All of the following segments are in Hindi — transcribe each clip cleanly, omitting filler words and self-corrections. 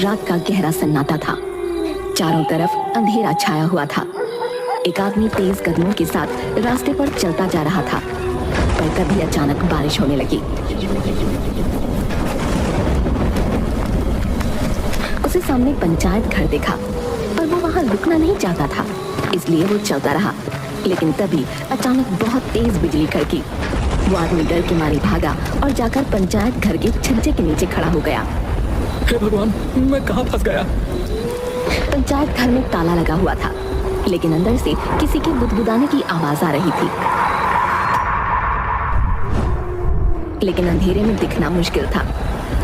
रात का गहरा सन्नाटा था। चारों तरफ अंधेरा छाया हुआ था। एक आदमी तेज कदमों के साथ रास्ते पर चलता जा रहा था, पर तभी अचानक बारिश होने लगी। उसे सामने पंचायत घर देखा, पर वो वहां रुकना नहीं चाहता था, इसलिए वो चलता रहा। लेकिन तभी अचानक बहुत तेज बिजली कड़की। वो आदमी डर के मारे भागा और जाकर पंचायत घर के छज्जे के नीचे खड़ा हो गया। हे भगवान, मैं कहाँ फंस गया? पंचायत घर में ताला लगा हुआ था, लेकिन अंदर से किसी के बुदबुदाने की आवाज आ रही थी। लेकिन अंधेरे में दिखना मुश्किल था।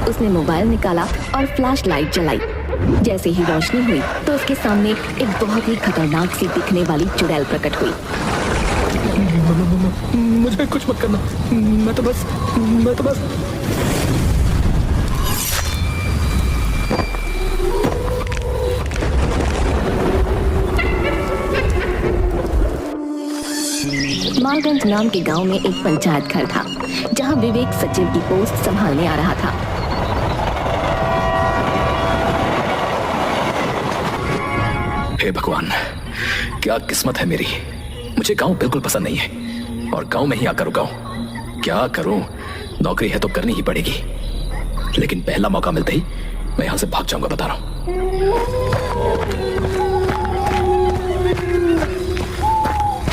उसने मोबाइल निकाला और फ्लैश लाइट जलाई। जैसे ही रोशनी हुई तो उसके सामने एक बहुत ही खतरनाक सी दिखने वाली चुड़ैल प्रकट हुई। मुझे कुछ मत करना, मैं तो बस मालगंज नाम के गांव में एक पंचायत घर था, जहां विवेक सचिव की पोस्ट संभालने आ रहा था। हे भगवान, क्या किस्मत है मेरी। मुझे गांव बिल्कुल पसंद नहीं है और गांव में ही आकर रुका हूं। क्या करूं? नौकरी है तो करनी ही पड़ेगी, लेकिन पहला मौका मिलते ही मैं यहां से भाग जाऊंगा, बता रहा हूं।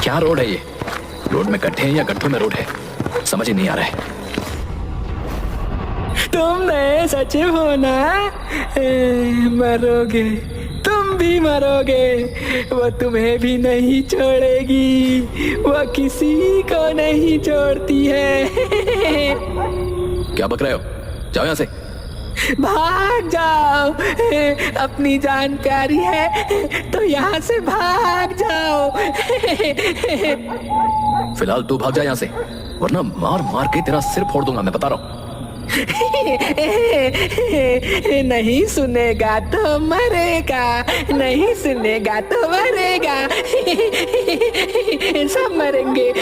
क्या रोड है ये? रोड में गड्ढे हैं या गड्ढों में रोड है, समझ ही नहीं आ रहा है। तुम नए सचिव हो ना? मरोगे, तुम भी मरोगे। वो तुम्हें भी नहीं छोड़ेगी, वो किसी को नहीं छोड़ती है। क्या बक रहे हो? जाओ यहाँ से। भाग जाओ, अपनी जान प्यारी है तो यहाँ से भाग जाओ। फिलहाल तू भाग जा यहाँ से, वरना मार मार के तेरा सिर फोड़ दूंगा, मैं बता रहा हूँ। नहीं सुनेगा तो मरेगा, नहीं सुनेगा तो मरेगा। सब मरेंगे,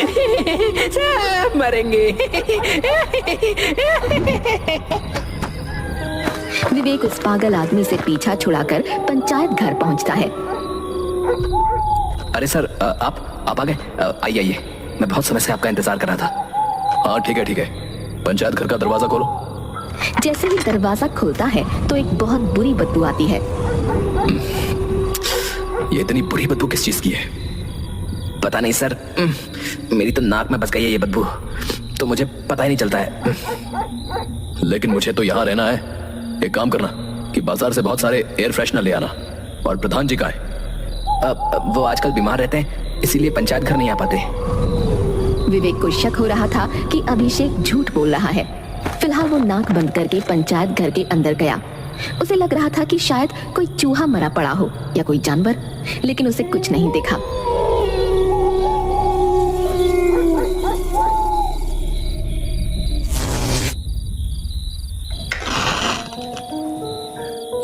सब मरेंगे। विवेक उस पागल आदमी से पीछा छुड़ाकर पंचायत घर पहुंचता है। अरे सर, आप आ गए? आइए आइए, मैं बहुत समय से आपका इंतजार कर रहा था। हाँ ठीक है, पंचायत घर का दरवाजा खोलो। जैसे ही दरवाजा खुलता है तो एक बहुत बुरी बदबू आती है। ये इतनी बुरी बदबू किस चीज की है? पता नहीं सर, मेरी तो नाक में बस गई है ये बदबू, तो मुझे पता ही नहीं चलता है। लेकिन मुझे तो यहाँ रहना है। एक काम करना कि बाजार से बहुत सारे एयर फ्रेशनर ले आना। और प्रधान जी का है? वो आजकल बीमार रहते हैं, इसीलिए पंचायत घर नहीं आ पाते। विवेक को शक हो रहा था कि अभिषेक झूठ बोल रहा है। फिलहाल वो नाक बंद करके पंचायत घर के अंदर गया। उसे लग रहा था कि शायद कोई चूहा मरा पड़ा हो या कोई जानवर, लेकिन उसे कुछ नहीं दिखा।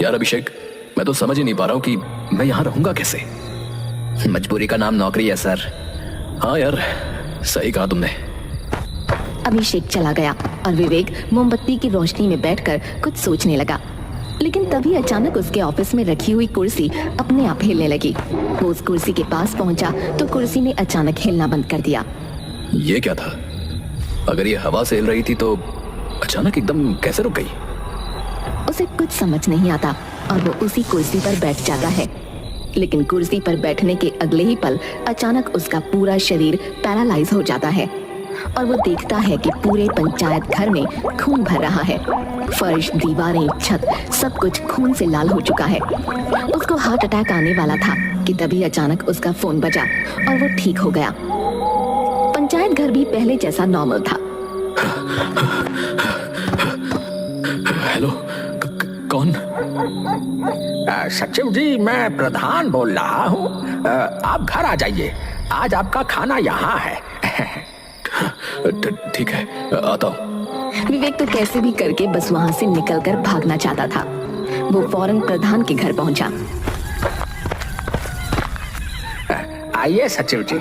यार अभिषेक, मैं तो समझ ही नहीं पा रहा हूँ कि मैं यहाँ रहूंगा कैसे। मजबूरी का नाम नौकरी है सर। हाँ यार, सही कहा तुमने। अभिषेक चला गया और विवेक मोमबत्ती की रोशनी में बैठकर कुछ सोचने लगा। लेकिन तभी अचानक उसके ऑफिस में रखी हुई कुर्सी अपने आप हिलने लगी। वो उस कुर्सी के पास पहुंचा तो कुर्सी ने अचानक हिलना बंद कर दिया। ये क्या था? अगर ये हवा से हिल रही थी तो अचानक एकदम कैसे रुक गई? उसे कुछ समझ नहीं आता और वो उसी कुर्सी पर बैठ जाता है। लेकिन कुर्सी पर बैठने के अगले ही पल अचानक उसका पूरा शरीर पैरालाइज हो जाता है और वो देखता है कि पूरे पंचायत घर में खून भर रहा है। फर्श, दीवारें, छत, सब कुछ खून से लाल हो चुका है। उसको हार्ट अटैक आने वाला था कि तभी अचानक उसका फोन बजा और वो ठीक हो गया। पंचायत घर भी पहले जैसा नॉर्मल था। हेलो, कौन? सचिव जी, मैं प्रधान बोल रहा हूँ। आप घर आ जाइए, आज आपका खाना यहाँ है। ठीक है, आता हूँ। विवेक तो कैसे भी करके बस वहाँ से निकलकर भागना चाहता था। वो फौरन प्रधान के घर पहुंचा। आइए सचिव जी।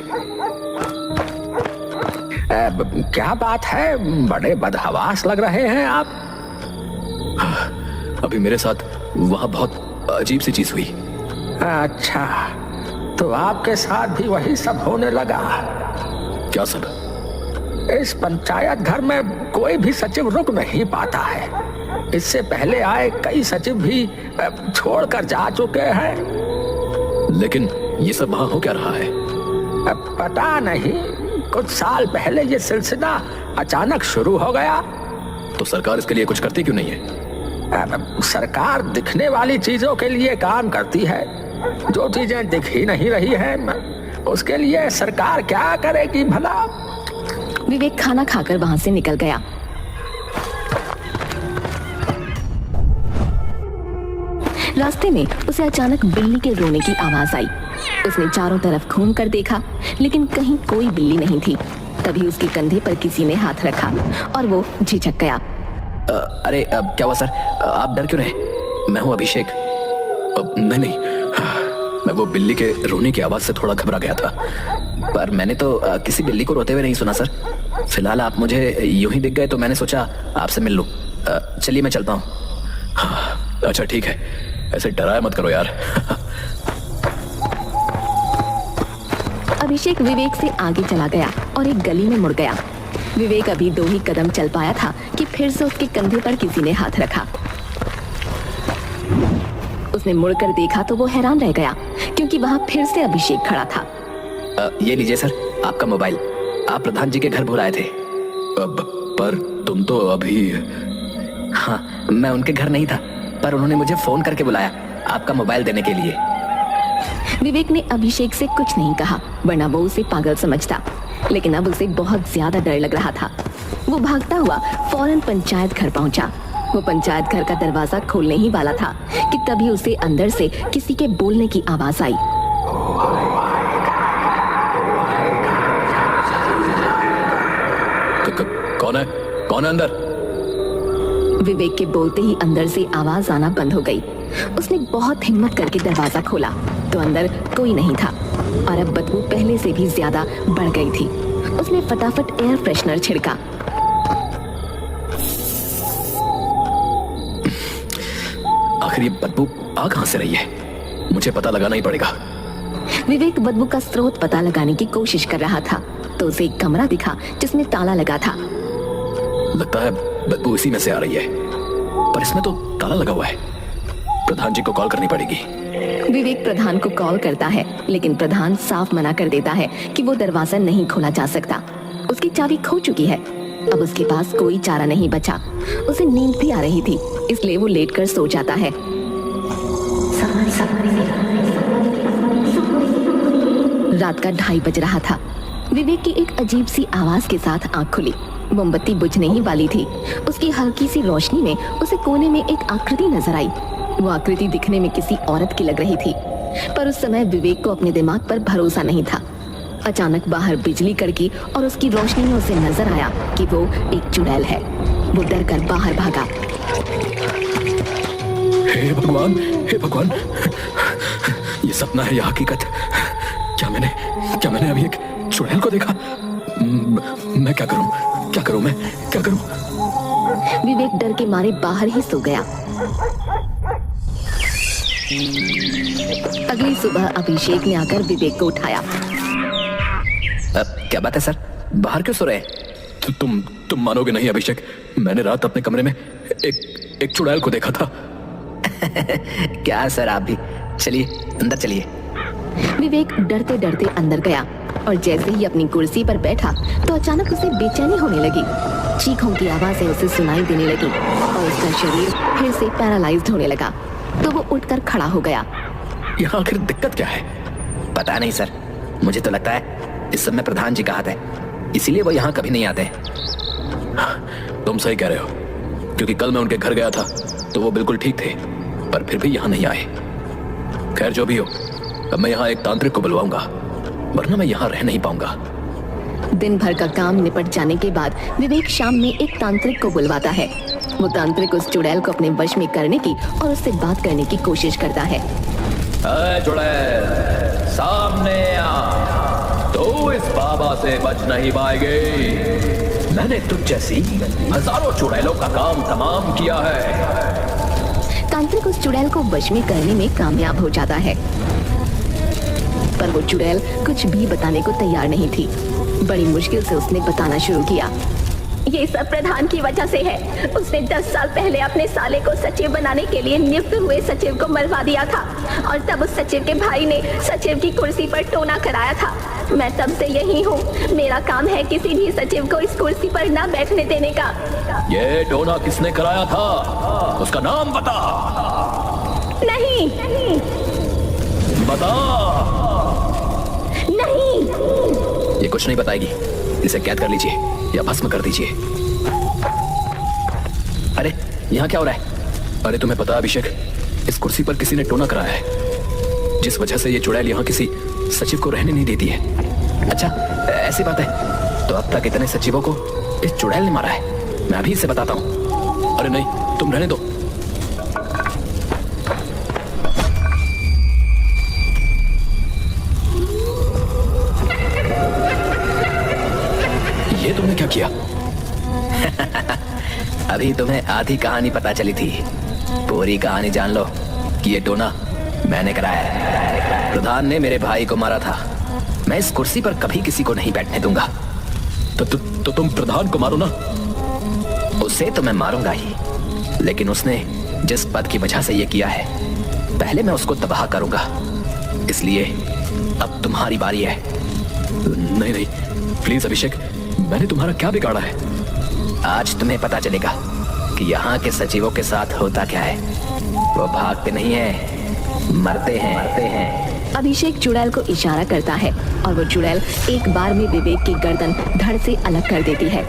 क्या बात है, बड़े बदहवास लग रहे हैं आप। अभी मेरे साथ वहां बहुत अजीब सी चीज हुई। अच्छा, तो आपके साथ भी वही सब होने लगा? क्या सब? इस पंचायत घर में कोई भी सचिव रुक नहीं पाता है। इससे पहले आए कई सचिव भी छोड़कर जा चुके हैं। लेकिन ये सब वहां हो क्या रहा है? पता नहीं, कुछ साल पहले ये सिलसिला अचानक शुरू हो गया। तो सरकार इसके लिए कुछ करती क्यों नहीं है? सरकार दिखने वाली चीजों के लिए काम करती है। जो चीजें दिख ही नहीं रही हैं, उसके लिए सरकार क्या करेगी भला? विवेक खाना खाकर वहां से निकल गया। रास्ते में उसे अचानक बिल्ली के रोने की आवाज आई। उसने चारों तरफ घूम कर देखा, लेकिन कहीं कोई बिल्ली नहीं थी। तभी उसके कंधे पर किसी ने हाथ रखा और वो झिझक गया। अरे क्या हुआ सर? आप डर क्यों रहे? मैं हूं अभिषेक। नहीं, मैं वो बिल्ली के रोने की आवाज से थोड़ा घबरा गया था, पर मैंने तो किसी बिल्ली को रोते हुए नहीं सुना सर। फिलहाल आप मुझे यूं ही दिख गए तो मैंने सोचा आपसे मिल लूं। चलिए मैं चलता हूं। अच्छा ठीक है, ऐसे डराया मत करो यार। अभिषेक विवेक से आगे चला गया और एक गली में मुड़ गया। विवेक अभी 2 ही कदम चल पाया था कि फिर से उसके कंधे पर किसी ने हाथ रखा। उसने मुड़कर देखा तो वो हैरान रह गया, क्योंकि वहां फिर से अभिषेक खड़ा था। ये लीजिए सर, आपका मोबाइल। आप प्रधान जी के घर भूल आए थे। पर तुम तो अभी... हाँ, मैं उनके घर नहीं था, पर उन्होंने मुझे फोन करके बुलाया आपका मोबाइल देने के लिए। विवेक ने अभिषेक से कुछ नहीं कहा, वरना वो उसे पागल समझता। लेकिन अब उसे बहुत ज्यादा डर लग रहा था। वो भागता हुआ फौरन पंचायत घर पहुंचा। वो पंचायत घर का दरवाजा खोलने ही वाला था कि तभी उसे अंदर से किसी के बोलने की आवाज आई। कौन है? कौन है अंदर? विवेक के बोलते ही अंदर से आवाज आना बंद हो गई। उसने बहुत हिम्मत करके दरवाजा खोला तो अंदर कोई नहीं था और अब बदबू पहले से भी ज्यादा बढ़ गई थी। उसने फटाफट एयर फ्रेशनर छिड़का। आखिर ये बदबू आ कहां से रही है? मुझे पता लगाना ही पड़ेगा। विवेक बदबू का स्रोत पता लगाने की कोशिश कर रहा था तो उसे एक कमरा दिखा जिसमें ताला लगा था। लगता है बदबू इसी में से आ रही है, पर इसमें तो ताला लगा हुआ है। प्रधान जी को कॉल करनी पड़ेगी। विवेक प्रधान को कॉल करता है, लेकिन प्रधान साफ मना कर देता है कि वो दरवाजा नहीं खोला जा सकता। उसकी चाबी खो चुकी है। अब उसके पास कोई चारा नहीं बचा। उसे नींद भी आ रही थी, इसलिए वो लेटकर सो जाता है। रात का 2:30 बज रहा था। विवेक की एक अजीब सी आवाज के साथ आंख खुली। मोमबत्ती बुझने ही वाली थी। उसकी हल्की सी रोशनी में उसे कोने में एक आकृति नजर आई। वो आकृति दिखने में किसी औरत की लग रही थी, पर उस समय विवेक को अपने दिमाग पर भरोसा नहीं था। अचानक बाहर बिजली कड़की और उसकी रोशनी में उसे नजर आया कि वो एक चुड़ैल है। वो डर कर बाहर भागा। हे भगवान, हे भगवान, ये सपना है या हकीकत? क्या मैंने अभी एक चुड़ैल को देखा? मैं क्या करूं? मैं क्या करूं? विवेक डर के मारे बाहर ही सो गया। अगली सुबह अभिषेक ने आकर विवेक को उठाया। क्या बात है सर, बाहर क्यों सो रहे हैं? तुम मानोगे नहीं अभिषेक, मैंने रात अपने कमरे में एक चुड़ैल को देखा था। क्या सर, आप भी चलिए अंदर चलिए। विवेक डरते डरते अंदर गया और जैसे ही अपनी कुर्सी पर बैठा तो अचानक उसे बेचैनी होने लगी। चीखों की आवाजें उसे सुनाई देने लगी और उसका शरीर फिर से पैरालाइज्ड होने लगा। तो वो उठकर खड़ा हो गया। यहाँ आखिर दिक्कत क्या है? पता नहीं सर, मुझे तो लगता है इस सब में प्रधान जी का हाथ है, इसीलिए वो यहाँ कभी नहीं आते। तुम सही कह रहे हो, क्योंकि कल मैं उनके घर गया था तो वो बिल्कुल ठीक थे, पर फिर भी यहाँ नहीं आए। खैर जो भी हो, अब मैं यहाँ एक तांत्रिक को बुलवाऊंगा, वरना मैं यहाँ रह नहीं पाऊंगा। दिन भर का काम निपट जाने के बाद विवेक शाम में एक तांत्रिक को बुलवाता है। वो तांत्रिक उस चुड़ैल को अपने वश में करने की और उससे बात करने की कोशिश करता है। चुड़ैल, सामने आ, तो इस बाबा से बच नहीं पाएगी। मैंने तुझ जैसी हजारों चुड़ैलों का काम तमाम किया है। विवेक उस चुड़ैल को वश में करने में कामयाब हो जाता है, पर वो चुड़ैल कुछ भी बताने को तैयार नहीं थी। बड़ी मुश्किल से उसने बताना शुरू किया। ये सब प्रधान की वजह से है। उसने 10 साल पहले अपने साले को सचिव बनाने के लिए नियुक्त हुए सचिव को मरवा दिया था और तब उस सचिव के भाई ने सचिव की कुर्सी पर टोना कराया था। मैं तब से यही हूँ। मेरा काम है किसी भी सचिव को इस कुर्सी पर न बैठने देने का। ये टोना किसने कराया था? उसका नाम बता। नहीं, बता। नहीं। ये कुछ नहीं बताएगी। इसे कैद कर लीजिए या भस्म कर दीजिए। अरे यहाँ क्या हो रहा है? अरे तुम्हें पता अभिषेक, इस कुर्सी पर किसी ने टोना कराया है, जिस वजह से ये चुड़ैल यहाँ किसी सचिव को रहने नहीं देती है। अच्छा ऐसी बात है, तो अब तक इतने सचिवों को इस चुड़ैल ने मारा है। मैं अभी इसे बताता हूँ। अरे नहीं, तुम रहने दो। ये तुमने क्या किया? अभी तुम्हें आधी कहानी पता चली थी। पूरी कहानी जान लो कि ये टोना मैंने कराया है। प्रधान ने मेरे भाई को मारा था। मैं इस कुर्सी पर कभी किसी को नहीं बैठने दूंगा। तो तुम प्रधान को मारो ना। उसे तो मैं मारूंगा ही, लेकिन उसने जिस पद की वजह से ये किया है, पहले मैं उसको तबाह करूंगा। इसलिए अब तुम्हारी बारी है। नहीं नहीं प्लीज अभिषेक, मैंने तुम्हारा क्या बिगाड़ा है? आज तुम्हें पता चलेगा कि यहाँ के सचिवों के साथ होता क्या है। वो भागते नहीं है, मरते हैं। अभिषेक चुड़ैल को इशारा करता है और वो चुड़ैल एक बार में विवेक की गर्दन धड़ से अलग कर देती है।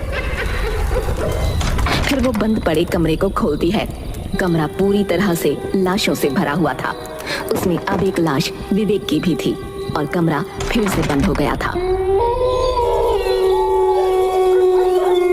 फिर वो बंद पड़े कमरे को खोलती है। कमरा पूरी तरह से लाशों से भरा हुआ था। उसमें अब एक लाश विवेक की भी थी और कमरा फिर से बंद हो गया था।